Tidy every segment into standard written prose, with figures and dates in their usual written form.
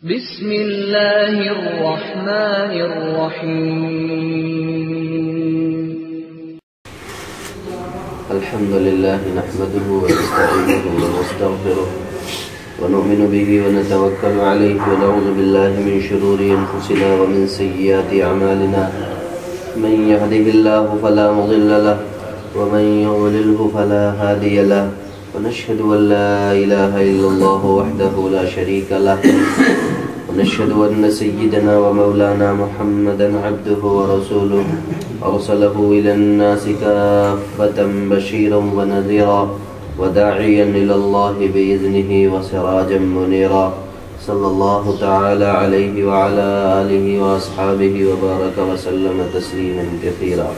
بسم اللہ الرحمن الرحیم الحمد للہ نحمده ونستعینه ونستغفره ونؤمن به ونتوکل علیہ ونعوذ باللہ من شرور انفسنا ومن سیئات اعمالنا من يهده الله فلا مضل له ومن يضلله فلا هادي له ونشهد أن لا إله إلا الله وحده لا شريك له ونشهد أن سيدنا ومولانا محمدا عبده ورسوله أرسله إلى الناس كافة بشيرا ونذيرا وداعيا إلى الله بإذنه وسراجا منيرا صلى الله تعالى عليه وعلى آله وأصحابه وبارك وسلم تسليما كثيرا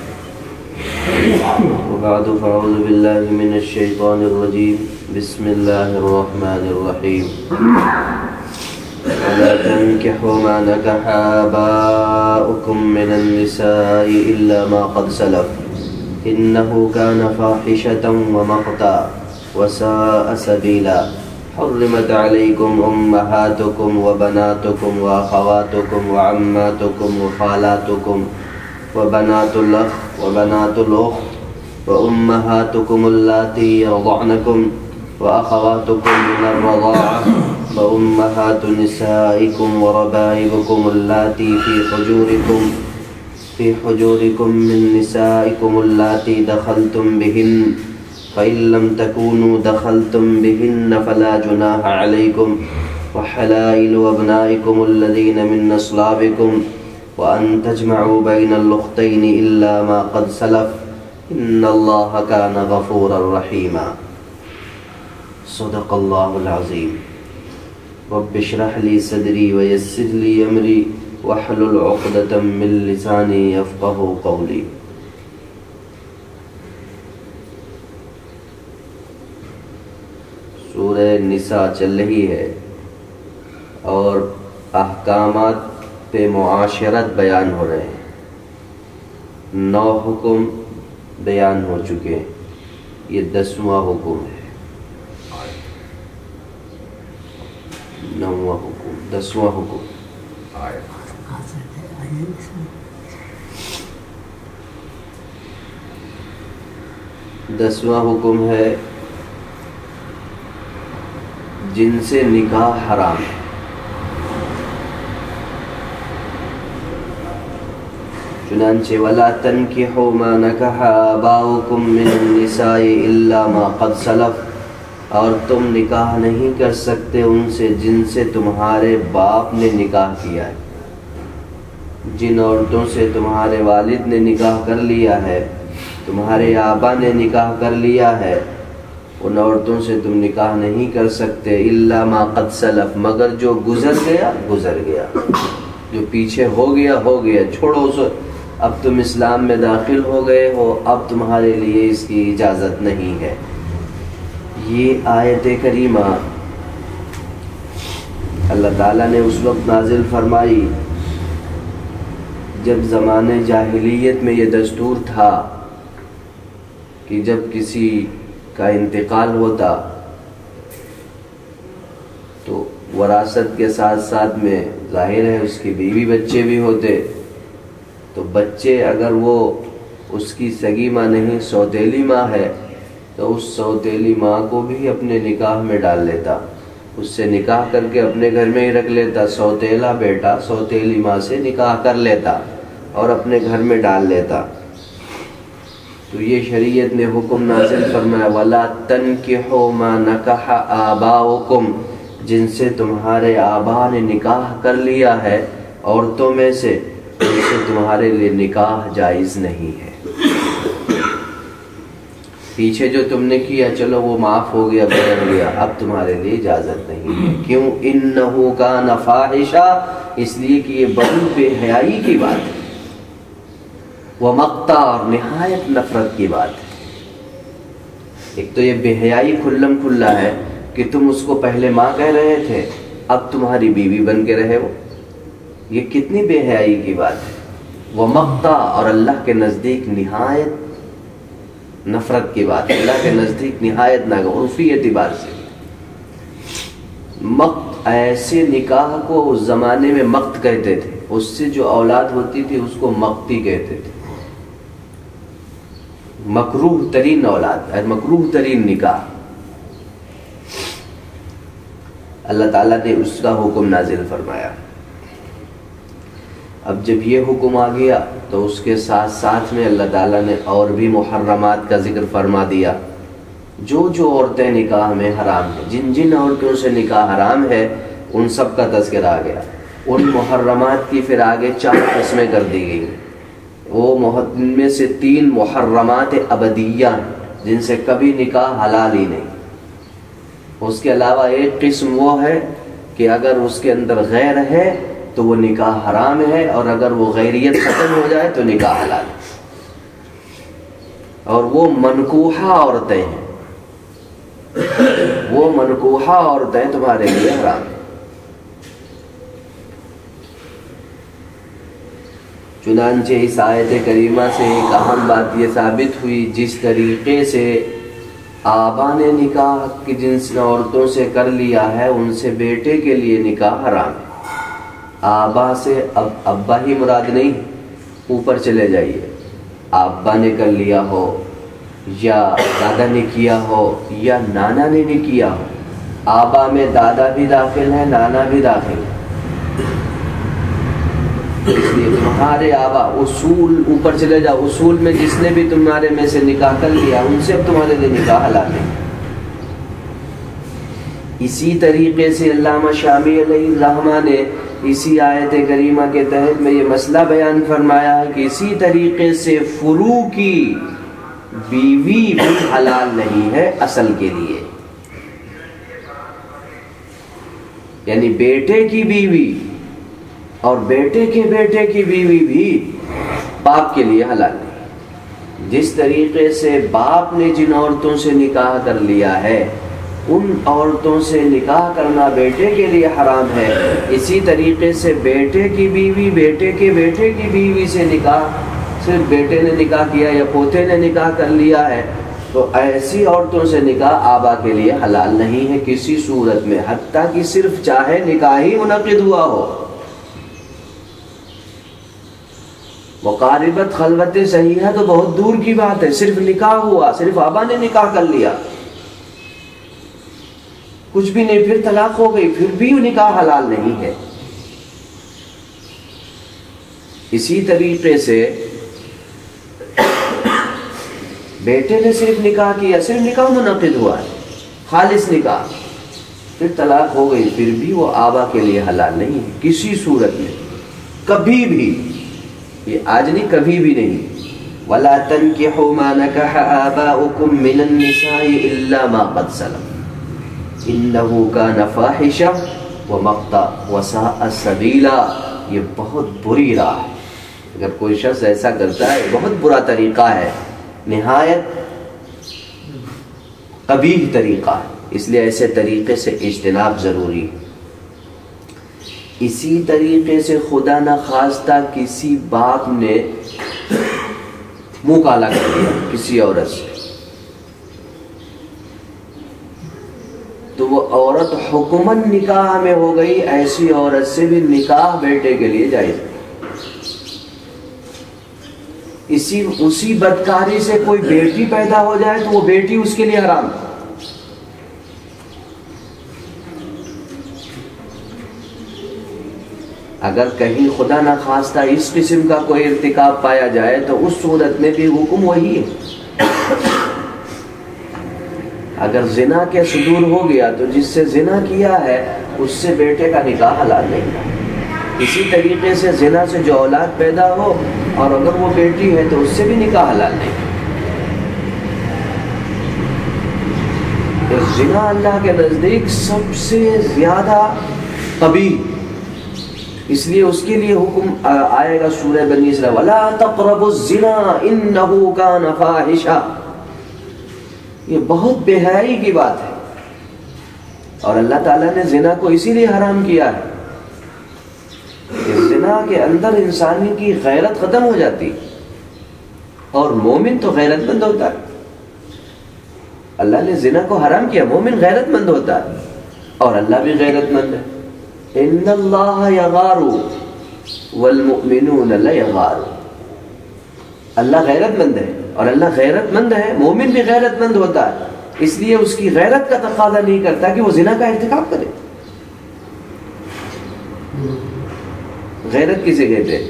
وبعد فأعوذ بالله من الشيطان الرجيم بسم الله الرحمن الرحيم ولا تنكحوا ما نكح آباؤكم من النساء إلا ما قد سلف إنه كان فاحشة ومقتا وساء سبيلا حرمت عليكم أمهاتكم وبناتكم وأخواتكم وعماتكم وخالاتكم وبنات الأخ وبنات الأخت وأمهاتكم اللاتي يرضعنكم وأخواتكم من الرضاعة وأمهات نسائكم وربائبكم اللاتي في حجوركم من نسائكم اللاتي دخلتم بهن فإن لم تكونوا دخلتم بهن فلا جناح عليكم وحلائل أبنائكم الذين من أصلابكم وأن تجمعوا بين الأختين إلا ما قد سلف إن الله كان غفورا رحيما صدق الله العظيم رب اشرح لي صدري ويسر لي أمري واحلل عقدة من لساني يفقهوا قولي سورہ نساء چل رہی ہے اور احکامات پہ معاشرت بیان ہو رہے ہیں 9 حکم بیان ہو چکے ہیں یہ 10واں حکم ہے 9واں حکم 10واں حکم 10واں حکم ہے جن سے نکاح حرام ہے چنانچہ وَلَا تَنْكِحُوا مَا نَكَحَ آبَاؤُكُم مِّنَ النِّسَاءِ إِلَّا مَا قَدْ سَلَفَ اور تم نکاح نہیں کر سکتے ان سے جن سے تمہارے باپ نے نکاح کیا ہے جن عورتوں سے تمہارے والد نے نکاح کر لیا ہے تمہارے آبا نے نکاح کر لیا ہے ان عورتوں سے تم نکاح نہیں کر سکتے إِلَّا مَا قَدْ سَلَفَ مگر جو گزر گیا جو پیچھے ہو گیا چھوڑو اسے اب تم اسلام میں داخل ہو گئے ہو اب تمہارے لیے اس کی اجازت نہیں ہے یہ آیت کریمہ اللہ تعالیٰ نے اس وقت نازل فرمائی جب زمانے جاہلیت میں یہ دستور تھا کہ جب کسی کا انتقال ہوتا تو وراثت کے ساتھ ساتھ میں ظاہر ہے اس کی بیوی بچے بھی ہوتے تو بچے اگر وہ اس کی سگی ماں نہیں سوتیلی ماں ہے تو اس سوتیلی ماں کو بھی اپنے نکاح میں ڈال لیتا اس سے نکاح کر کے اپنے گھر میں ہی رکھ لیتا سوتیلا بیٹا سوتیلی ماں سے نکاح کر لیتا اور اپنے گھر میں ڈال لیتا تو یہ شریعت نے حکم نازل فرمایا وَلَا تَنْكِحُوا مَا نَكَحَ آبَاؤُكُم جن سے تمہارے آبا نے نکاح کر لیا ہے عورتوں میں سے ان سے تمہارے لیے نکاح جائز نہیں ہے پیچھے جو تم نے کیا چلو وہ معاف ہو گیا بدل گیا اب تمہارے لیے اجازت نہیں ہے کیوں انہ کان فاحشہ اس لیے کہ یہ بڑی بے حیائی کی بات ہے وہ مقتا اور نہایت نفرت کی بات ہے ایک تو یہ بے حیائی کھلم کھلا ہے کہ تم اس کو پہلے ماں کہہ رہے تھے اب تمہاری بیوی بن کے رہے ہو یہ کتنی بے حیائی کی بات ہے وہ مقتا اور اللہ کے نزدیک نہایت نفرت کی بات ہے اللہ کے نزدیک نہایت عرفی اعتبار سے مقت ایسے نکاح کو اس زمانے میں مقت کہتے تھے، اس سے جو اولاد ہوتی تھی اس کو مقتی کہتے تھے، مکروہ ترین اولاد، مکروہ ترین نکاح۔ اللہ تعالیٰ نے اس کا حکم نازل فرمایا۔ اب جب یہ حکم آ گیا تو اس کے ساتھ ساتھ میں اللہ تعالیٰ نے اور بھی محرمات کا ذکر فرما دیا۔ جو جو عورتیں نکاح میں حرام ہیں، جن جن عورتوں سے نکاح حرام ہے، ان سب کا تذکرہ آ گیا۔ ان محرمات کی پھر آگے 4 قسمیں کر دی گئی۔ ان میں سے 3 محرمات ابدیہ ہیں، جن سے کبھی نکاح حلال ہی نہیں۔ اس کے علاوہ ایک قسم وہ ہے کہ اگر اس کے اندر غیر ہے تو وہ نکاح حرام ہے، اور اگر وہ غیریت ختم ہو جائے تو نکاح حلال ہے۔ اور وہ منکوحہ عورتیں ہیں، وہ منکوحہ عورتیں تمہارے لیے حرام ہیں۔ چنانچہ اس آیت کریمہ سے ایک اہم بات یہ ثابت ہوئی، جس طریقے سے آبا نے نکاح کی جن عورتوں سے کر لیا ہے، ان سے بیٹے کے لیے نکاح حرام ہے۔ آبا سے اب ابا ہی مراد نہیں، اوپر چلے جائیے، ابا نے کر لیا ہو، یا دادا نے کیا ہو، یا نانا نے بھی کیا ہو۔ آبا میں دادا بھی داخل ہے، نانا بھی داخل ہے۔ اس لیے تمہارے آبا، اصول اوپر چلے جاؤ، اصول میں جس نے بھی تمہارے میں سے نکاح کر لیا، ان سے اب تمہارے لیے نکاح حلال نہیں۔ اسی طریقے سے علامہ شامی علیہ الرحمہ نے اسی آیت کریمہ کے تحت میں یہ مسئلہ بیان فرمایا ہے کہ اسی طریقے سے فروع کی بیوی بھی حلال نہیں ہے اصل کے لیے، یعنی بیٹے کی بیوی اور بیٹے کے بیٹے کی بیوی بھی باپ کے لیے حلال نہیں۔ جس طریقے سے باپ نے جن عورتوں سے نکاح کر لیا ہے، ان عورتوں سے نکاح کرنا بیٹے کے لیے حرام ہے، اسی طریقے سے بیٹے کی بیوی بیٹے کے بیٹے کی بیوی سے نکاح، صرف بیٹے نے نکاح کیا یا پوتے نے نکاح کر لیا ہے، تو ایسی عورتوں سے نکاح آبا کے لیے حلال نہیں ہے کسی صورت میں، حتیٰ کہ صرف چاہے نکاح ہی منعقد ہوا ہو، مقاربت خلوت صحیحہ تو بہت دور کی بات ہے، صرف نکاح ہوا، صرف آبا نے نکاح کر لیا، کچھ بھی نہیں، پھر طلاق ہو گئی، پھر بھی نکاح حلال نہیں ہے۔ اسی طریقے سے بیٹے نے صرف نکاح کیا، صرف نکاح منعقد ہوا ہے، خالص نکاح، پھر طلاق ہو گئی، پھر بھی وہ آبا کے لیے حلال نہیں ہے کسی صورت میں، کبھی بھی، یہ آج نہیں، کبھی بھی نہیں۔ وَلَا تَنْكِحُوا مَا نَكَحَ آبَاؤُكُم مِّنَ النِّسَاءِ إِلَّا مَا قَدْ سَلَفَ إِنَّهُ كَانَ فَاحِشَةً وَمَقْتًا وَسَاءَ سَبِيلًا۔ یہ بہت بری راہ ہے، اگر کوئی شخص ایسا کرتا ہے بہت برا طریقہ ہے، نہایت قبیح طریقہ ہے، اس لیے ایسے طریقے سے اجتناب ضروری ہے۔ اسی طریقے سے خدا نخواستہ کسی باپ نے منہ کالا کر دیا کسی عورت سے، تو وہ عورت حکماً نکاح میں ہو گئی، ایسی عورت سے بھی نکاح بیٹے کے لیے جائز ہے۔ اسی بدکاری سے کوئی بیٹی پیدا ہو جائے تو وہ بیٹی اس کے لیے حرام ہے۔ اگر کہیں خدا نخواستہ اس قسم کا کوئی ارتکاب پایا جائے تو اس صورت میں بھی حکم وہی ہے۔ اگر زنا کے صدور ہو گیا تو جس سے زنا کیا ہے اس سے بیٹے کا نکاح حلال نہیں ہے۔ اسی طریقے سے زنا سے جو اولاد پیدا ہو اور اگر وہ بیٹی ہے تو اس سے بھی نکاح حلال نہیں۔ زنا اللہ کے نزدیک سب سے زیادہ قبیح، اس لیے اس کے لیے حکم آئے گا سورہ بنی اسرائیل، وَلَا تَقْرَبُوا الزِّنَا إِنَّهُ كَانَ فَاحِشًا۔ یہ بہت بے حیائی کی بات ہے، اور اللہ تعالیٰ نے زنا کو اسی لیے حرام کیا ہے کہ زنا کے اندر انسانی کی غیرت ختم ہو جاتی، اور مومن تو غیرت مند ہوتا ہے۔ اللہ نے زنا کو حرام کیا، مومن غیرت مند ہوتا ہے، اور اللہ بھی غیرت مند ہے۔ ان اللہ یغار والمؤمنون لیغار، اللہ غیرت مند ہے اور اللہ غیرت مند ہے، مومن بھی غیرت مند ہوتا ہے، اس لیے اس کی غیرت کا تقاضا نہیں کرتا کہ وہ زنا کا ارتکاب کرے۔ غیرت کسے کہتے ہیں؟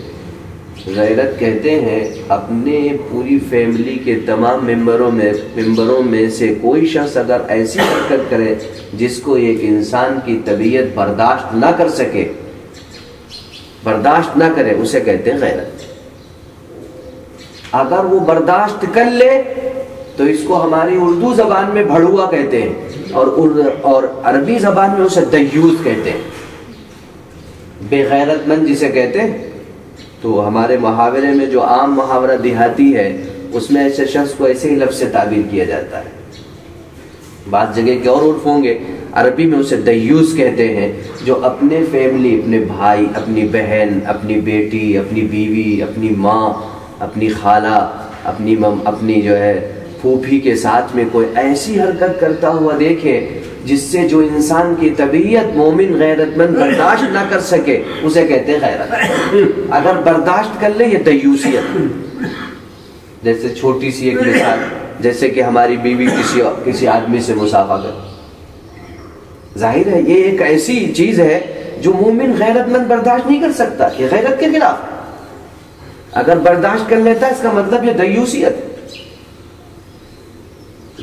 غیرت کہتے ہیں اپنے پوری فیملی کے تمام ممبروں میں سے کوئی شخص اگر ایسی حرکت کرے جس کو ایک انسان کی طبیعت برداشت نہ کر سکے، برداشت نہ کرے، اسے کہتے ہیں غیرت۔ اگر وہ برداشت کر لے تو اس کو ہماری اردو زبان میں بھڑوا کہتے ہیں اور عربی زبان میں اسے دیوس کہتے ہیں، بے غیرت مند جسے کہتے ہیں۔ تو ہمارے محاورے میں جو عام محاورہ دیہاتی ہے اس میں ایسے شخص کو ایسے ہی لفظ سے تعبیر کیا جاتا ہے، بعض جگہ کے اور عرف ہوں گے، عربی میں اسے دیوس کہتے ہیں، جو اپنے فیملی، اپنے بھائی، اپنی بہن، اپنی بیٹی، اپنی بیوی، اپنی ماں، اپنی خالہ، اپنی جو ہے پھوپھی کے ساتھ میں کوئی ایسی حرکت کرتا ہوا دیکھے جس سے جو انسان کی طبیعت مومن غیرت مند برداشت نہ کر سکے، اسے کہتے ہیں غیرت۔ اگر برداشت کر لے یہ دیوسیت۔ جیسے چھوٹی سی ایک مثال، جیسے کہ ہماری بیوی کسی آدمی سے مصافحہ کرے، ظاہر ہے یہ ایک ایسی چیز ہے جو مومن غیرت مند برداشت نہیں کر سکتا، یہ غیرت کے خلاف۔ اگر برداشت کر لیتا ہے اس کا مطلب یہ دیوسیت ہے۔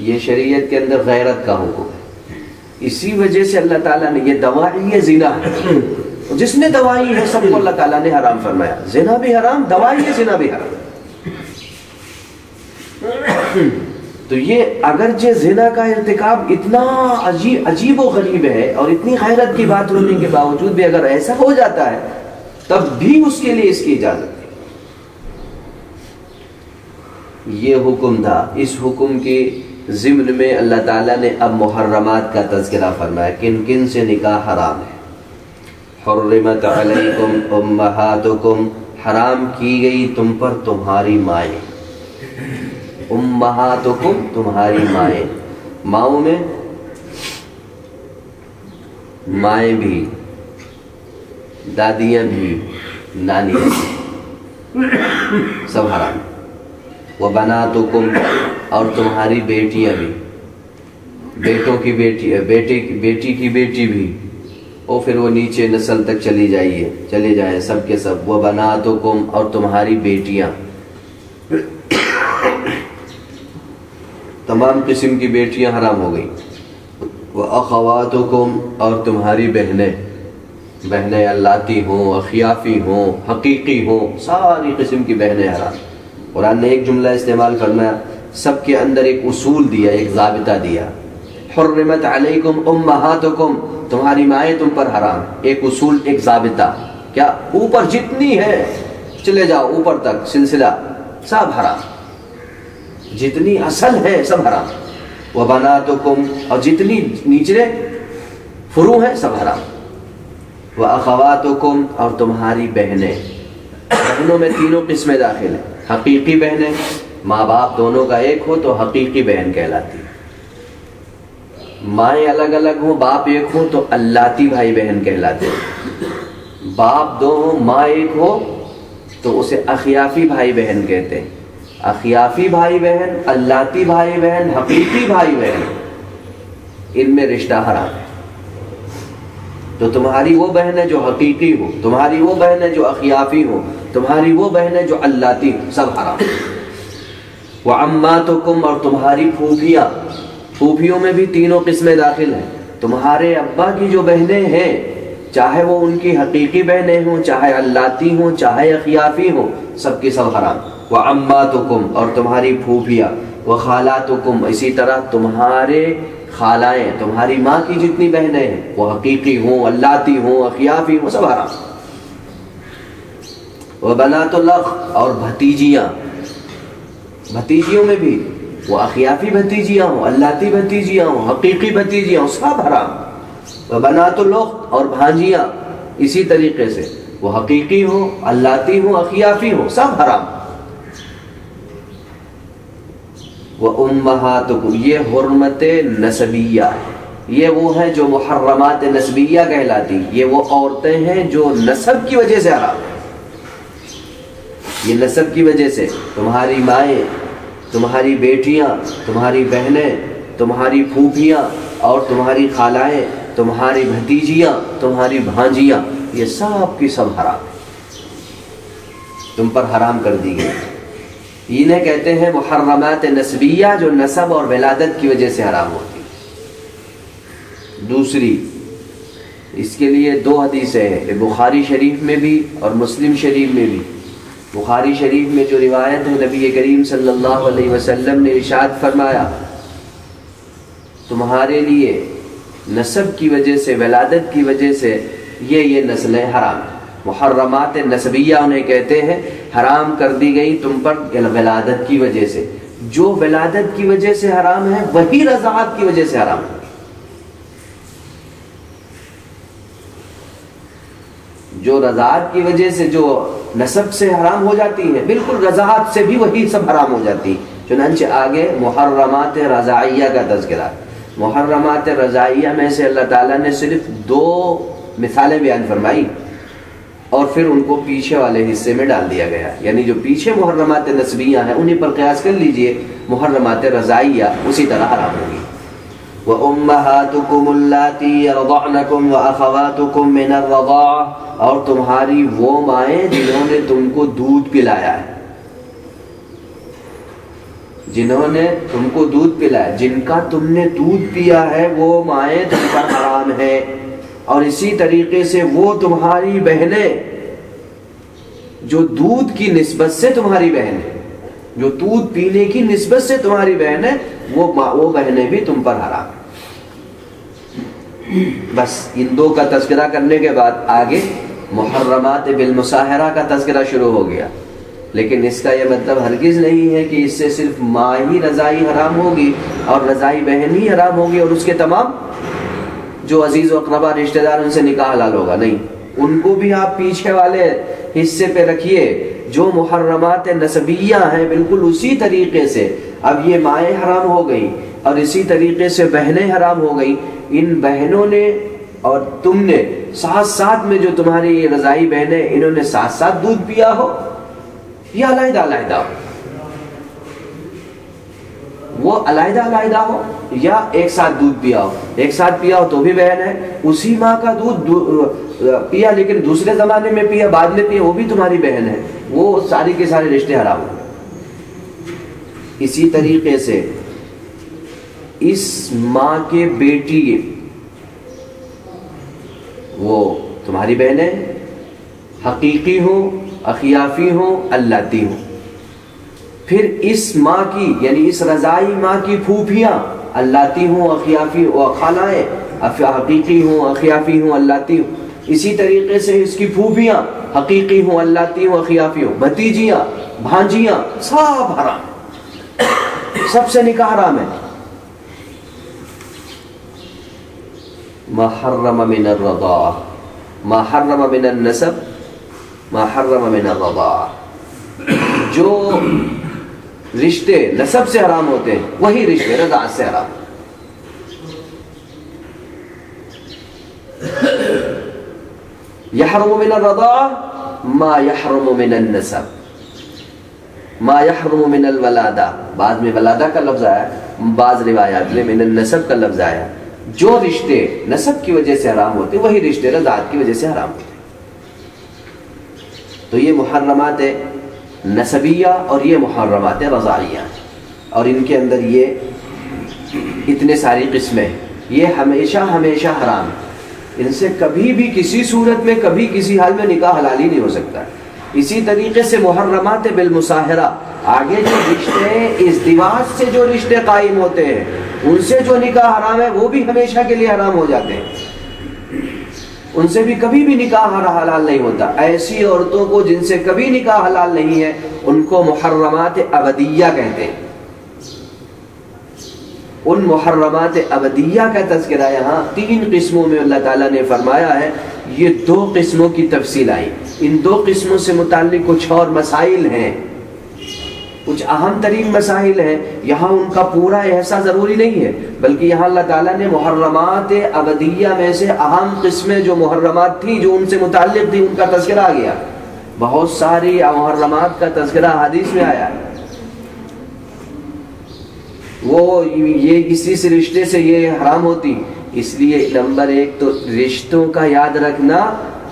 یہ شریعت کے اندر غیرت کا حکم ہے، اسی وجہ سے اللہ تعالیٰ نے یہ دوائی زنا ہے، جس نے دوائی ہے سب کو اللہ تعالیٰ نے حرام فرمایا، زنا بھی حرام، دوائی ہے زنا بھی حرام۔ تو یہ اگرچہ زنا کا ارتکاب اتنا عجیب و غریب ہے اور اتنی غیرت کی بات ہونے کے باوجود بھی اگر ایسا ہو جاتا ہے تب بھی اس کے لیے اس کی اجازت ہے۔ یہ حکم تھا، اس حکم کی ضمن میں اللہ تعالیٰ نے اب محرمات کا تذکرہ فرمایا، کن کن سے نکاح حرام ہے۔ حرمت علیکم امہاتکم، حرام کی گئی تم پر تمہاری مائیں، امہاتکم تمہاری مائیں، ماؤں میں مائیں بھی، دادیاں بھی، نانیاں بھی، سب حرام۔ وبناتکم، اور تمہاری بیٹیاں بھی، بیٹوں کی بیٹی، بیٹی کی بیٹی بھی، اور پھر وہ نیچے نسل تک چلے جائیں سب کے سب۔ وبناتکم، اور تمہاری بیٹیاں، تمام قسم کی بیٹیاں حرام ہو گئی۔ وَأَخَوَاتُكُمْ، اور تمہاری بہنیں اللاتی ہوں، اخیافی ہوں، حقیقی ہوں، ساری قسم کی بہنیں حرام۔ قرآن نے ایک جملہ استعمال فرمایا، سب کے اندر ایک اصول دیا، ایک ضابطہ دیا۔ حرمت علیکم امہاتکم، تمہاری مائیں تم پر حرام، ایک اصول، ایک ضابطہ، کیا؟ اوپر جتنی ہے چلے جاؤ اوپر تک سلسلہ، سب حرام، جتنی اصل ہے سب حرام۔ وبناتکم، اور جتنی نیچے فرو ہیں سب حرام۔ وَأَخَوَاتُكُمْ، اور تمہاری بہنیں، بہنوں میں تینوں قسمیں داخل ہیں۔ حقیقی بہنیں، ماں باپ دونوں کا ایک ہو تو حقیقی بہن کہلاتی ہے، مائیں الگ الگ ہوں باپ ایک ہو تو اللاتی بھائی بہن کہلاتے ہیں، باپ دو ہوں ماں ایک ہو تو اسے اخیافی بھائی بہن کہتے ہیں۔ اخیافی بھائی بہن، اللاتی بھائی بہن، حقیقی بھائی بہن، ان میں رشتہ حرام ہے۔ تو تمہاری وہ بہن ہے جو حقیقی ہو، تمہاری وہ بہن ہے جو اخیافی ہو، تمہاری وہ بہن ہے جو اللاتی ہو، سب حرام۔ وعماتکم، اور تمہاری پھوپھیاں، پھوپھیوں میں بھی تینوں قسمیں داخل ہیں۔ تمہارے ابا کی جو بہنیں ہیں، چاہے وہ ان کی حقیقی بہنیں ہوں، چاہے اللاتی ہوں، چاہے اخیافی ہوں، سب کی سب حرام۔ وعماتکم، اور تمہاری پھوپھیاں، وخالاتکم، اسی طرح تمہارے خالائیں، تمہاری ماں کی جتنی بہنیں ہیں وہ حقیقی ہوں، اللاتی ہوں، اخیافی ہوں، سب حرام۔ وبنات الاخ، اور بھتیجیاں، بھتیجیوں میں بھی وہ اخیافی بھتیجیاں ہوں، اللاتی بھتیجیاں ہوں، حقیقی بھتیجیاں ہوں، سب حرام۔ وبنات الاخت، اور بھانجیاں اسی طریقے سے، وہ حقیقی ہوں، اللاتی ہوں، اخیافی ہوں، سب حرام۔ وَأُمَّهَاتُكُمْ، یہ حرمت نسبیہ ہے، یہ وہ ہیں جو محرمات نسبیہ کہلاتی. یہ وہ عورتیں ہیں جو نسب کی وجہ سے حرام ہیں. یہ نسب کی وجہ سے تمہاری مائیں، تمہاری بیٹیاں، تمہاری بہنیں، تمہاری پھوپھیاں اور تمہاری خالائیں، تمہاری بھتیجیاں، تمہاری بھانجیاں، یہ سب کی سب حرام ہیں، تم پر حرام کر دی گئی. انہیں کہتے ہیں محرمات نسبیہ، جو نسب اور ولادت کی وجہ سے حرام ہوتی. دوسری، اس کے لیے دو حدیثیں ہیں، بخاری شریف میں بھی اور مسلم شریف میں بھی. بخاری شریف میں جو روایت ہے، نبی کریم صلی اللہ علیہ وسلم نے ارشاد فرمایا تمہارے لیے نسب کی وجہ سے، ولادت کی وجہ سے یہ نسلیں حرام ہیں. محرمات نسبیہ انہیں کہتے ہیں، حرام کر دی گئی تم پر ولادت کی وجہ سے. جو ولادت کی وجہ سے حرام ہے وہی رضاعت کی وجہ سے حرام ہے. جو رضاعت کی وجہ سے جو نسب سے حرام ہو جاتی ہے، بالکل رضاعت سے بھی وہی سب حرام ہو جاتی. چنانچہ آگے محرمات رضاعیہ کا تذکرہ. محرمات رضاعیہ میں سے اللہ تعالیٰ نے صرف 2 مثالیں بیان فرمائی اور پھر ان کو پیچھے والے حصے میں ڈال دیا گیا. یعنی جو پیچھے محرمات نسبیہ ہیں انہیں پر قیاس کر لیجئے، محرمات رضاعیہ اسی طرح حرام ہوگی. وَأُمَّهَاتُكُمُ اللَّاتِي يَرْضَعْنَكُمْ وَأَخَوَاتُكُمْ مِنَ الرَّضَاعَةِ، اور تمہاری وہ مائیں جنہوں نے تم کو دودھ پلایا ہے، جنہوں نے تم کو دودھ پلایا، جن کا تم نے دودھ پیا ہے وہ مائیں تم پر حرام ہے. اور اسی طریقے سے وہ تمہاری بہنیں جو دودھ کی نسبت سے تمہاری بہن ہے، جو دودھ پینے کی نسبت سے تمہاری بہن ہے، وہ بہنیں بھی تم پر حرام ہیں. بس ان 2 کا تذکرہ کرنے کے بعد آگے محرمات بالمصاہرہ کا تذکرہ شروع ہو گیا. لیکن اس کا یہ مطلب ہرگز نہیں ہے کہ اس سے صرف ماں ہی رضائی حرام ہوگی اور رضائی بہن ہی حرام ہوگی اور اس کے تمام جو عزیز و اقربا رشتہ دار ان سے نکاح حلال ہوگا. نہیں، ان کو بھی آپ پیچھے والے حصے پہ رکھیے. جو محرمات نسبیہ ہیں بالکل اسی طریقے سے اب یہ مائیں حرام ہو گئی اور اسی طریقے سے بہنیں حرام ہو گئی. ان بہنوں نے اور تم نے ساتھ ساتھ میں جو تمہاری یہ رضائی بہنیں انہوں نے ساتھ ساتھ دودھ پیا ہو یا علیحدہ علیحدہ ہو، وہ علیحدہ علیحدہ ہو یا ایک ساتھ دودھ پیا ہو. ایک ساتھ پیا ہو تو بھی بہن ہے، اسی ماں کا دودھ پیا لیکن دوسرے زمانے میں پیا بعد میں پیا وہ بھی تمہاری بہن ہے، وہ ساری کے سارے رشتے حرام ہو. اسی طریقے سے اس ماں کے بیٹی وہ تمہاری بہنیں حقیقی ہوں، اخیافی ہوں، اللاتی ہوں. پھر اس ماں کی یعنی اس رضائی ماں کی پھوپھیاں اللاتی ہوں، اخیافی و خالائیں حقیقی ہوں، اخیافی ہوں، اللاتی ہوں. اسی طریقے سے اس کی پھوپھیاں حقیقی ہوں، اللاتی ہوں، اخیافی ہوں. بھتیجیاں، بھانجیاں سب حرام، سب سے نکاح حرام ہے. ما حرم من الرضاعہ، ما حرم من النسب، ما حرم من الرضاعہ. جو رشتے نسب سے حرام ہوتے ہیں وہی رشتے رضاعت سے حرام. یحرم من الرضاعہ ما یحرم من النسب، ما یحرم من الولادہ. بعد میں ولادہ کا لفظ آیا، بعض روایات میں من النسب کا لفظ آیا. جو رشتے نسب کی وجہ سے حرام ہوتے وہی رشتے رضاعت کی وجہ سے حرام ہوتے. تو یہ محرمات نسبیہ اور یہ محرمات رضاعیہ، اور ان کے اندر یہ اتنے ساری قسمیں، یہ ہمیشہ ہمیشہ حرام ہے. ان سے کبھی بھی کسی صورت میں کبھی کسی حال میں نکاح حلال ہی نہیں ہو سکتا. اسی طریقے سے محرمات بالمصاہرہ، آگے جو رشتے ازدواج سے جو رشتے قائم ہوتے ہیں ان سے جو نکاح حرام ہے وہ بھی ہمیشہ کے لیے حرام ہو جاتے ہیں. ان سے بھی کبھی بھی نکاح حلال نہیں ہوتا. ایسی عورتوں کو جن سے کبھی نکاح حلال نہیں ہے ان کو محرمات ابدیہ کہتے ہیں. ان محرمات ابدیہ کا تذکرہ یہاں 3 قسموں میں اللہ تعالیٰ نے فرمایا ہے. یہ 2 قسموں کی تفصیل آئی. ان 2 قسموں سے متعلق کچھ اور مسائل ہیں کچھ اہم ترین مسائل ہیں، یہاں ان کا پورا احساس ضروری نہیں ہے، بلکہ یہاں اللہ تعالیٰ نے محرمات ابدیہ میں سے اہم قسمیں جو محرمات تھیں جو ان سے متعلق تھی ان کا تذکرہ آ گیا. بہت ساری محرمات کا تذکرہ حدیث میں آیا ہے. وہ یہ کسی سے رشتے سے یہ حرام ہوتی، اس لیے نمبر 1 تو رشتوں کا یاد رکھنا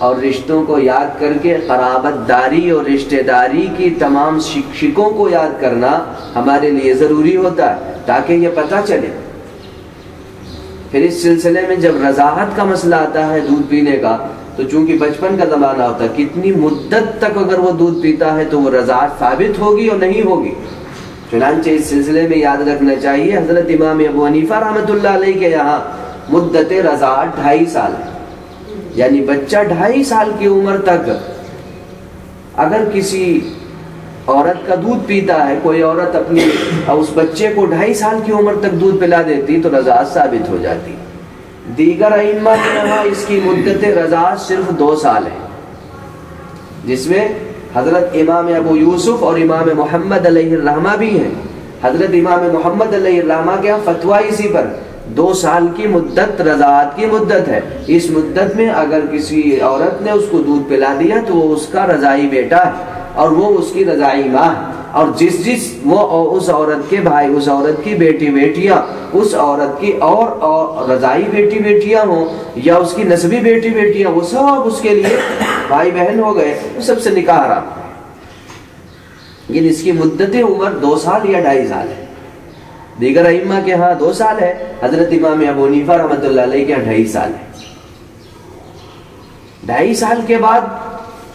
اور رشتوں کو یاد کر کے قرابت داری اور رشتہ داری کی تمام شکوں کو یاد کرنا ہمارے لیے ضروری ہوتا ہے تاکہ یہ پتہ چلے. پھر اس سلسلے میں جب رضاعت کا مسئلہ آتا ہے دودھ پینے کا، تو چونکہ بچپن کا زمانہ ہوتا ہے، کتنی مدت تک اگر وہ دودھ پیتا ہے تو وہ رضاعت ثابت ہوگی اور نہیں ہوگی. چنانچہ اس سلسلے میں یاد رکھنا چاہیے حضرت امام ابو حنیفہ رحمۃ اللہ علیہ کے یہاں مدت رضاعت 2.5 سال ہے. یعنی بچہ 2.5 سال کی عمر تک اگر کسی عورت کا دودھ پیتا ہے، کوئی عورت اپنی اس بچے کو 2.5 سال کی عمر تک دودھ پلا دیتی تو رضاعت ثابت ہو جاتی. دیگر ائمہ کے یہاں اس کی مدت رضاعت صرف 2 سال ہے، جس میں حضرت امام ابو یوسف اور امام محمد علیہ الرحمہ بھی ہیں. حضرت امام محمد علیہ الرحمہ کے یہاں فتویٰ اسی پر 2 سال کی مدت رضاعت کی مدت ہے. اس مدت میں اگر کسی عورت نے اس کو دودھ پلا دیا تو وہ اس کا رضاعی بیٹا ہے اور وہ اس کی رضاعی ماں ہے. اور جس وہ اس عورت کے بھائی، اس عورت کی بیٹی بیٹیاں، اس عورت کی اور رضاعی بیٹی بیٹیاں ہوں یا اس کی نسبی بیٹی بیٹیاں، وہ سب اس کے لیے بھائی بہن ہو گئے، وہ سب سے نکاح حرام. یہ اس کی مدت عمر 2 سال یا 2.5 سال ہے. دیگر ائمہ کے ہاں 2 سال ہے، حضرت امام ابو حنیفہ رحمۃ اللہ علیہ کے ہاں 2.5 سال ہے. 2.5 سال کے بعد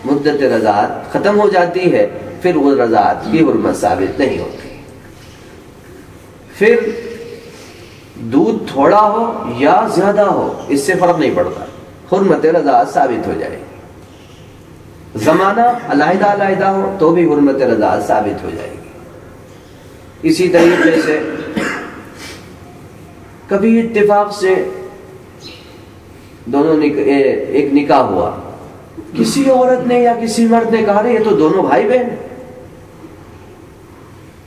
مدت رضاعت ختم ہو جاتی ہے، پھر وہ رضاعت کی حرمت ثابت نہیں ہوتی. پھر دودھ تھوڑا ہو یا زیادہ ہو اس سے فرق نہیں پڑتا، حرمت رضاعت ثابت ہو جائے گی. زمانہ علیحدہ علیحدہ ہو تو بھی حرمت رضاعت ثابت ہو جائے گی. اسی طریقے سے کبھی اتفاق سے دونوں ایک نکاح ہوا، کسی عورت نے یا کسی مرد نے کہا یہ تو دونوں بھائی بہن،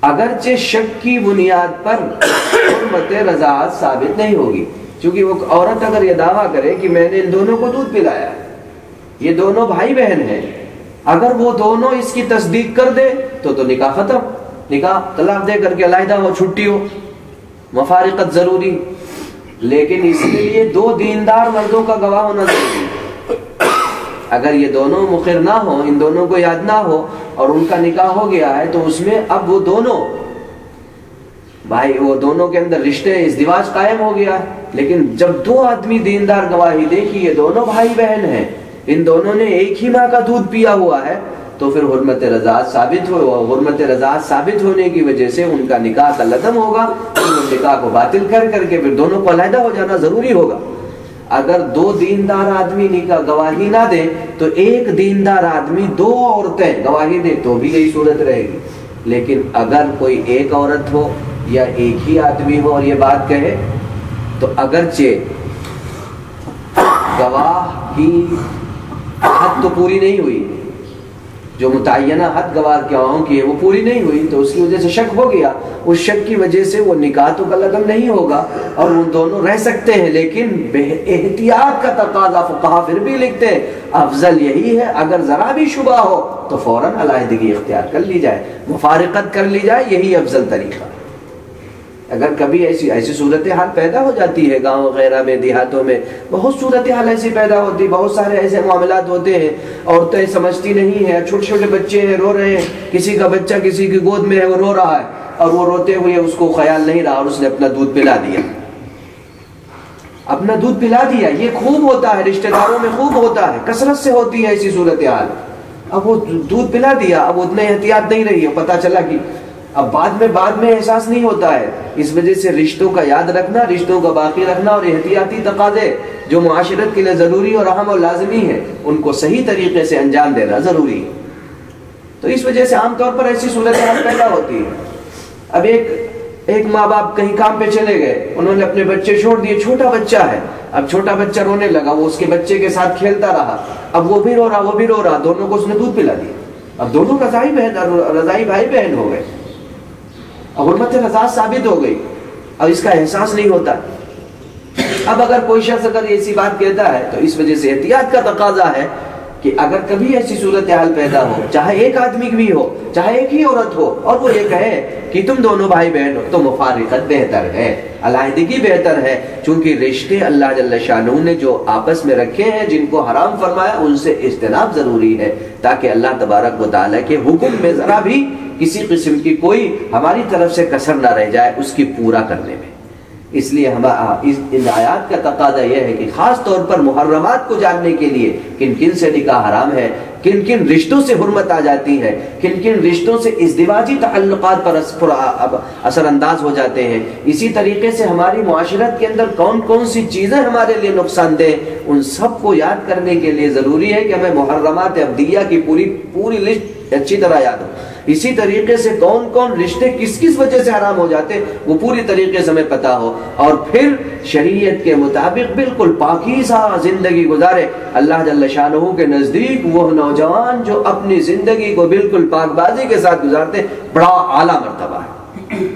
اگرچہ شک کی بنیاد پر حرمت رضاعت ثابت نہیں ہوگی، کیونکہ وہ عورت اگر یہ دعویٰ کرے کہ میں نے ان دونوں کو دودھ پلایا، یہ دونوں بھائی بہن ہیں، اگر وہ دونوں اس کی تصدیق کر دے تو نکاح ختم، نکاح طلاق دے کر کے علیحدہ ہو، چھٹی ہو، مفارقت ضروری. لیکن اس کے لیے 2 دیندار مردوں کا گواہ ہونا ضروری. اگر یہ دونوں مقر نہ ہو، ان دونوں کو یاد نہ ہو اور ان کا نکاح ہو گیا ہے تو اس میں اب وہ دونوں کے اندر رشتے ازدواج قائم ہو گیا ہے. لیکن جب 2 آدمی دیندار گواہی دے کہ یہ دونوں بھائی بہن ہیں، ان دونوں نے ایک ہی ماں کا دودھ پیا ہوا ہے، تو پھر حرمت رضاعت ثابت ہونے کی وجہ سے ان کا نکاح کا لزم ہوگا. نکاح کو باطل کر کے پھر دونوں کو علیحدہ ہو جانا ضروری ہوگا. اگر 2 دیندار آدمی نکاح گواہی نہ دے تو ایک دیندار آدمی 2 عورتیں گواہی دے تو بھی یہی صورت رہے گی. لیکن اگر کوئی ایک عورت ہو یا ایک ہی آدمی ہو اور یہ بات کہے تو اگرچہ گواہ کی حد تو پوری نہیں ہوئی، جو متعینہ حد گواہ گواہوں کی ہے وہ پوری نہیں ہوئی، تو اس کی وجہ سے شک ہو گیا. اس شک کی وجہ سے وہ نکاح تو کا لزم نہیں ہوگا اور وہ دونوں رہ سکتے ہیں. لیکن احتیاط کا تقاضا فقہا پھر بھی لکھتے ہیں افضل یہی ہے اگر ذرا بھی شبہ ہو تو فوراً علیحدگی اختیار کر لی جائے، مفارقت کر لی جائے، یہی افضل طریقہ. اگر کبھی ایسی صورتحال پیدا ہو جاتی ہے گاؤں وغیرہ میں، دیہاتوں میں بہت صورتحال ایسی پیدا ہوتی، بہت سارے ایسے معاملات ہوتے ہیں، عورتیں سمجھتی نہیں ہیں، چھوٹے چھوٹے بچے ہیں رو رہے ہیں، کسی کا بچہ کسی کی گود میں ہے وہ رو رہا ہے اور وہ روتے ہوئے اس کو خیال نہیں رہا اور اس نے اپنا دودھ پلا دیا. یہ خوب ہوتا ہے، رشتہ داروں میں خوب ہوتا ہے، کثرت سے ہوتی ہے ایسی صورتحال. اب وہ دودھ پلا دیا، اب اتنے احتیاط نہیں رہی، پتہ چلا کہ اب بعد میں احساس نہیں ہوتا ہے. اس وجہ سے رشتوں کا یاد رکھنا، رشتوں کا باقی رکھنا اور احتیاطی تقاضے جو معاشرت کے لیے ضروری اور اہم اور لازمی ہیں ان کو صحیح طریقے سے انجام دینا ضروری ہے. تو اس وجہ سے عام طور پر ایسی صورتحال پیدا ہوتی ہے. اب ایک ماں باپ کہیں کام پہ چلے گئے، انہوں نے اپنے بچے چھوڑ دیے، چھوٹا بچہ ہے، اب چھوٹا بچہ رونے لگا، وہ اس کے بچے کے ساتھ کھیلتا رہا، اب وہ بھی رو رہا، دونوں کو اس نے دودھ پلا دیا. اب دونوں رضائی بھائی بہن ہو گئے. اب حرمت رضا ثابت ہو گئی، اب اس کا احساس نہیں ہوتا۔ اب اگر کوئی شخص اگر ایسی بات کہتا ہے تو اس وجہ سے احتیاط کا تقاضا ہے کہ اگر کبھی ایسی صورتحال پیدا ہو، چاہے ایک آدمی بھی ہو، چاہے ایک ہی عورت ہو، اور وہ یہ کہے کہ تم دونوں بھائی بہن ہو، تو مفارقت بہتر ہے، علیحدگی بہتر ہے، چونکہ رشتے اللہ جل شانہ نے جو آپس میں رکھے ہیں، جن کو حرام فرمایا، ان سے اجتناب ضروری ہے، تاکہ اللہ تبارک و تعالیٰ کے حکم میں ذرا بھی کسی قسم کی کوئی ہماری طرف سے کسر نہ رہ جائے اس کی پورا کرنے میں۔ اس لیے ان آیات کا تقاضا یہ ہے کہ خاص طور پر محرمات کو جاننے کے لیے کن کن سے نکاح حرام ہے، کن کن رشتوں سے حرمت آ جاتی ہے، کن کن رشتوں سے ازدواجی تعلقات پر اثر انداز ہو جاتے ہیں، اسی طریقے سے ہماری معاشرت کے اندر کون کون سی چیزیں ہمارے لیے نقصان دہ، ان سب کو یاد کرنے کے لیے ضروری ہے کہ ہمیں محرمات عبدیہ کی پوری لسٹ اچھی طرح یاد ہو۔ اسی طریقے سے کون کون رشتے کس کس وجہ سے حرام ہو جاتے وہ پوری طریقے سے ہمیں پتا ہو، اور پھر شریعت کے مطابق بالکل پاکیزہ زندگی گزارے۔ اللہ جل شانہ کے نزدیک وہ نوجوان جو اپنی زندگی کو بالکل پاک بازی کے ساتھ گزارتے بڑا اعلیٰ مرتبہ ہے،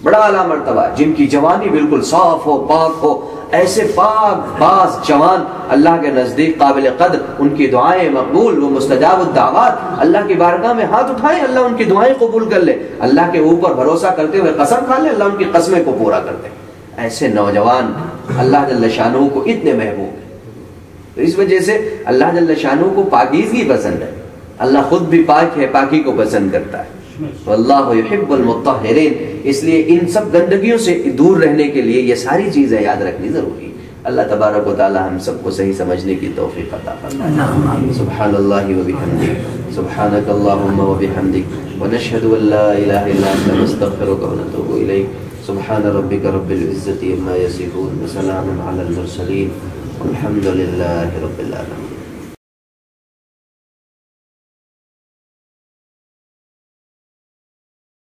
بڑا اعلیٰ مرتبہ ہے، جن کی جوانی بالکل صاف ہو، پاک ہو، ایسے پاک باز جوان اللہ کے نزدیک قابل قدر، ان کی دعائیں مقبول، وہ مستجاب الدعوات، اللہ کی بارگاہ میں ہاتھ اٹھائیں، اللہ ان کی دعائیں قبول کر لے، اللہ کے اوپر بھروسہ کرتے ہوئے قسم کھا لے، اللہ ان کی قسمیں کو پورا کر دے۔ ایسے نوجوان اللہ جل شانہ کو اتنے محبوب ہیں، تو اس وجہ سے اللہ جل شانہ کو پاکیزگی پسند ہے، اللہ خود بھی پاک ہے، پاکی کو پسند کرتا ہے، واللہ یحب المطہرین۔ اس لیے ان سب گندگیوں سے دور رہنے کے لیے یہ ساری چیزیں یاد رکھنی ضروری ہے۔ اللہ تبارک و تعالی ہم سب کو صحیح سمجھنے کی توفیق عطا فرمائے۔ سبحان اللہ و بحمدہ، سبحانک اللہم و بحمدک، ونشہد ان لا الہ الا انت، نستغفرک و نتوب الیک۔ سبحان ربک رب العزة عما یصفون، وسلام علی المرسلین، والحمد للہ رب العالمین۔